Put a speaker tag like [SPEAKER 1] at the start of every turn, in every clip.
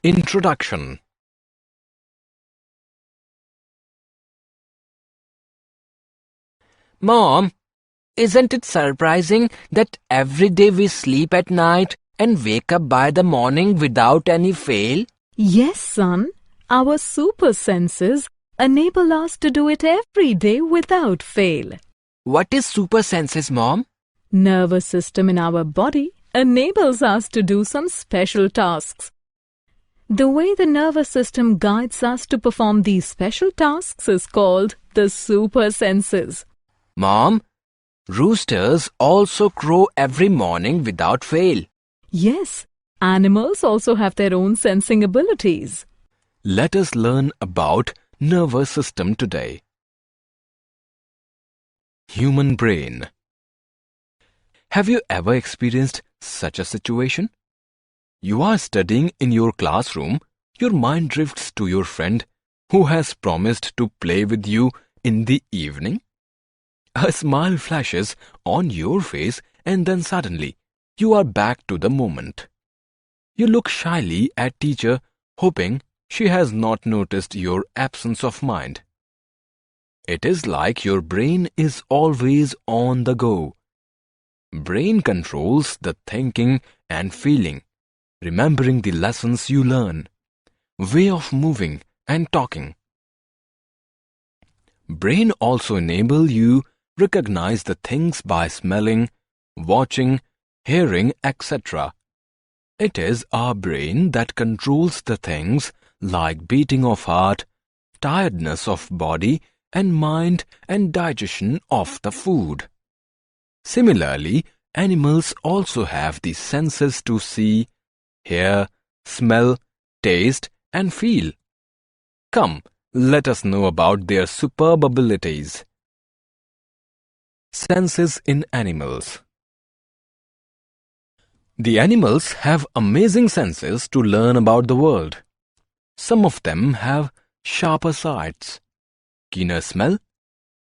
[SPEAKER 1] Introduction.
[SPEAKER 2] Mom, isn't it surprising that every day we sleep at night and wake up by the morning without any fail?
[SPEAKER 3] Yes, son. Our super senses enable us to do it every day without fail.
[SPEAKER 2] What is super senses, Mom?
[SPEAKER 3] Nervous system in our body enables us to do some special tasks. The way the nervous system guides us to perform these special tasks is called the super senses.
[SPEAKER 2] Mom, roosters also crow every morning without fail.
[SPEAKER 3] Yes, animals also have their own sensing abilities.
[SPEAKER 1] Let us learn about nervous system today. Human brain. Have you ever experienced such a situation? You are studying in your classroom, your mind drifts to your friend who has promised to play with you in the evening. A smile flashes on your face and then suddenly you are back to the moment. You look shyly at teacher, hoping she has not noticed your absence of mind. It is like your brain is always on the go. Brain controls the thinking and feeling, remembering the lessons you learn, way of moving and talking. Brain also enable you recognize the things by smelling, watching, hearing, etc. It is our brain that controls the things like beating of heart, tiredness of body and mind and digestion of the food. Similarly, animals also have the senses to see, hear, smell, taste and feel. Come, let us know about their superb abilities. Senses in animals. The animals have amazing senses to learn about the world. Some of them have sharper sights, keener smell,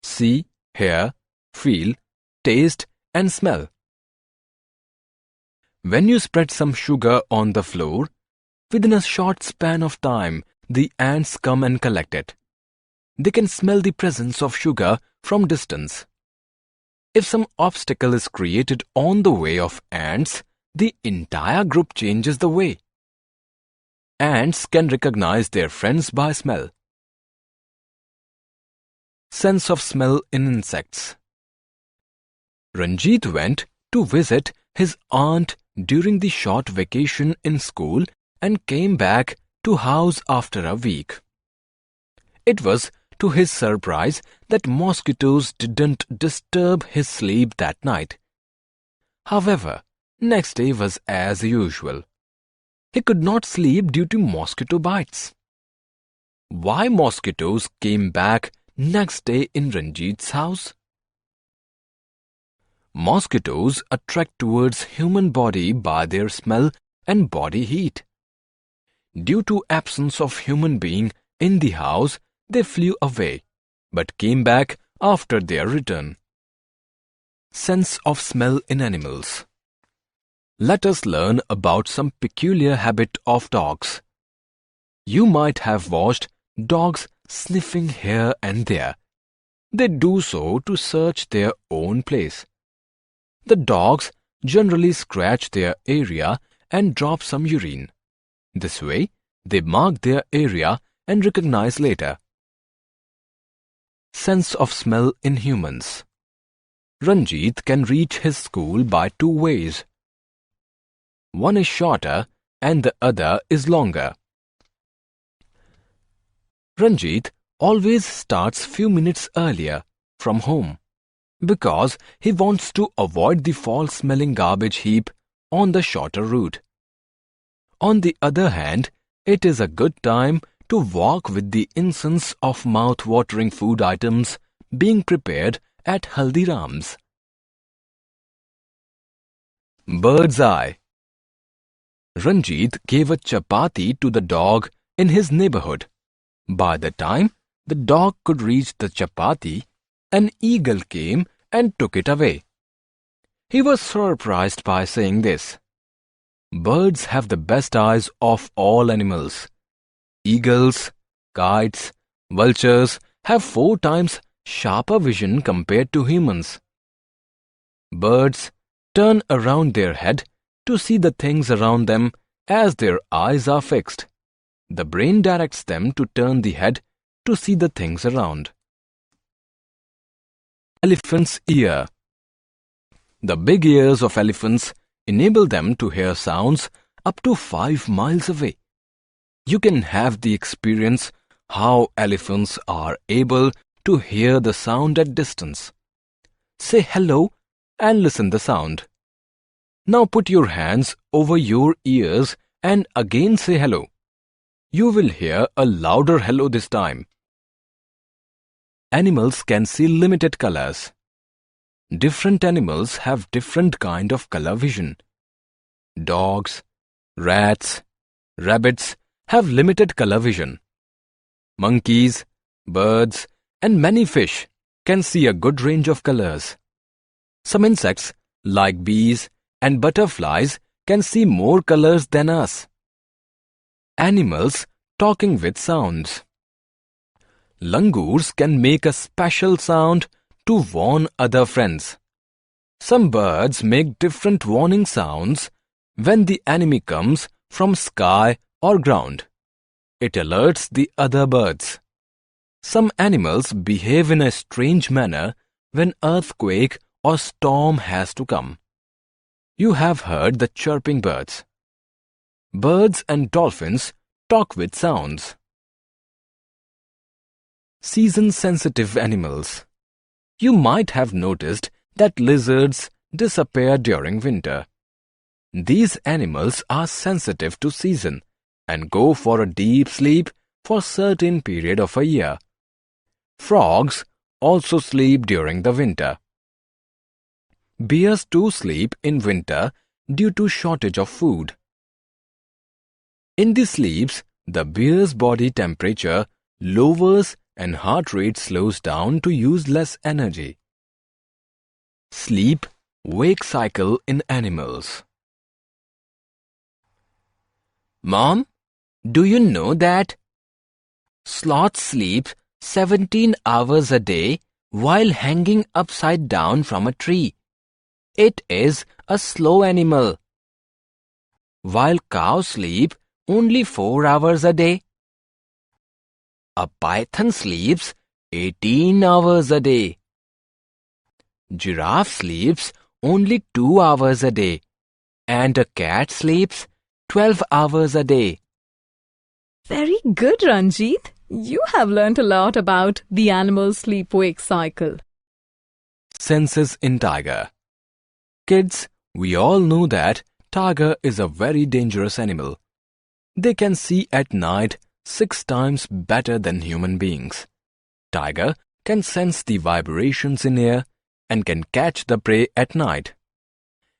[SPEAKER 1] see, hear, feel, taste and smell. When you spread some sugar on the floor, within a short span of time, the ants come and collect it. They can smell the presence of sugar from distance. If some obstacle is created on the way of ants, the entire group changes the way. Ants can recognize their friends by smell. Sense of smell in insects. Ranjit went to visit his aunt during the short vacation in school and came back to house after a week. It was to his surprise that mosquitoes didn't disturb his sleep that night. However, next day was as usual. He could not sleep due to mosquito bites. Why mosquitoes came back next day in Ranjit's house? Mosquitoes attract towards human body by their smell and body heat. Due to absence of human being in the house, they flew away, but came back after their return. Sense of smell in animals. Let us learn about some peculiar habit of dogs. You might have watched dogs sniffing here and there. They do so to search their own place. The dogs generally scratch their area and drop some urine. This way, they mark their area and recognize later. Sense of smell in humans. Ranjit can reach his school by two ways. One is shorter and the other is longer. Ranjit always starts few minutes earlier from home because he wants to avoid the foul-smelling garbage heap on the shorter route. On the other hand, it is a good time to walk with the incense of mouth-watering food items being prepared at Haldiram's. Bird's eye. Ranjit gave a chapati to the dog in his neighborhood. By the time the dog could reach the chapati, an eagle came and took it away. He was surprised by saying this. Birds have the best eyes of all animals. Eagles, kites, vultures have 4 times sharper vision compared to humans. Birds turn around their head to see the things around them as their eyes are fixed. The brain directs them to turn the head to see the things around. Elephant's ear. The big ears of elephants enable them to hear sounds up to 5 miles away. You can have the experience how elephants are able to hear the sound at distance. Say hello and listen the sound. Now put your hands over your ears and again say hello. You will hear a louder hello this time. Animals can see limited colors. Different animals have different kind of color vision. Dogs, rats, rabbits have limited color vision. Monkeys, birds, and many fish can see a good range of colors. Some insects, like bees and butterflies, can see more colors than us. Animals talking with sounds. Langurs can make a special sound to warn other friends. Some birds make different warning sounds when the enemy comes from sky or ground. It alerts the other birds. Some animals behave in a strange manner when earthquake or storm has to come. You have heard the chirping birds. Birds and dolphins talk with sounds. Season-sensitive animals. You might have noticed that lizards disappear during winter. These animals are sensitive to season and go for a deep sleep for a certain period of a year. Frogs also sleep during the winter. Bears too sleep in winter due to shortage of food. In these sleeps, the bear's body temperature lowers and heart rate slows down to use less energy. Sleep-wake cycle in animals.
[SPEAKER 2] Mom, do you know that sloth sleeps 17 hours a day while hanging upside down from a tree? It is a slow animal. While cows sleep only 4 hours a day. A python sleeps 18 hours a day. Giraffe sleeps only 2 hours a day. And a cat sleeps 12 hours a day.
[SPEAKER 3] Very good, Ranjit. You have learnt a lot about the animal sleep-wake cycle.
[SPEAKER 1] Senses in tiger. Kids, we all know that tiger is a very dangerous animal. They can see at night 6 times better than human beings. Tiger can sense the vibrations in air and can catch the prey at night.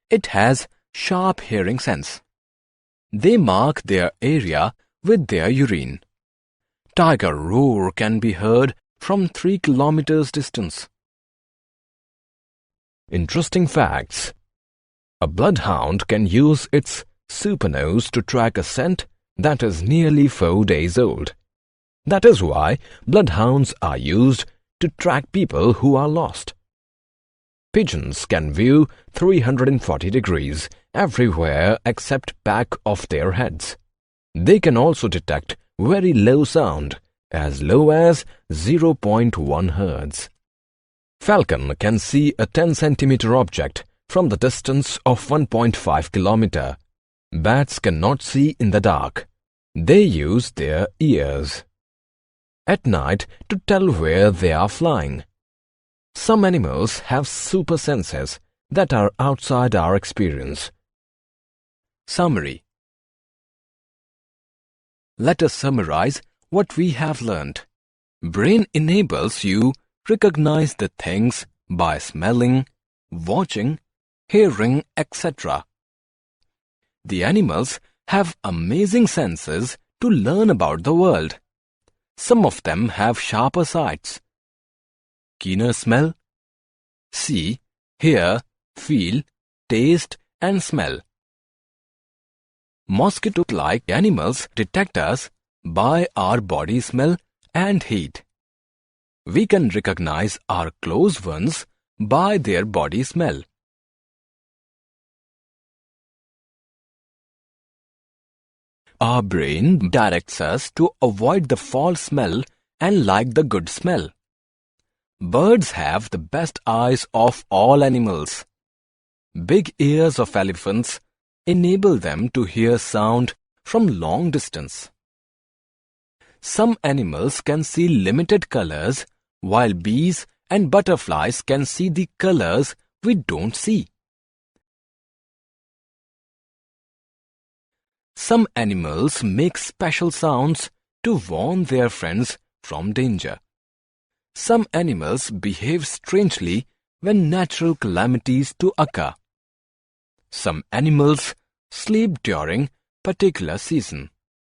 [SPEAKER 1] It has sharp hearing sense. They mark their area with their urine. Tiger roar can be heard from 3 kilometers distance. Interesting facts. A bloodhound can use its super nose to track a scent that is nearly 4 days old. That is why bloodhounds are used to track people who are lost. Pigeons can view 340 degrees everywhere except back of their heads. They can also detect very low sound, as low as 0.1 Hz. Falcon can see a 10 centimeter object from the distance of 1.5 kilometer. Bats cannot see in the dark. They use their ears at night to tell where they are flying. Some animals have super senses that are outside our experience. Summary. Let us summarize what we have learnt. Brain enables you recognize the things by smelling, watching, hearing, etc. The animals have amazing senses to learn about the world. Some of them have sharper sights, keener smell, see, hear, feel, taste and smell. Mosquito-like animals detect us by our body smell and heat. We can recognize our close ones by their body smell. Our brain directs us to avoid the foul smell and like the good smell. Birds have the best eyes of all animals. Big ears of elephants enable them to hear sound from long distance. Some animals can see limited colors, while bees and butterflies can see the colors we don't see. Some animals make special sounds to warn their friends from danger. Some animals behave strangely when natural calamities to occur. Some animals sleep during particular season.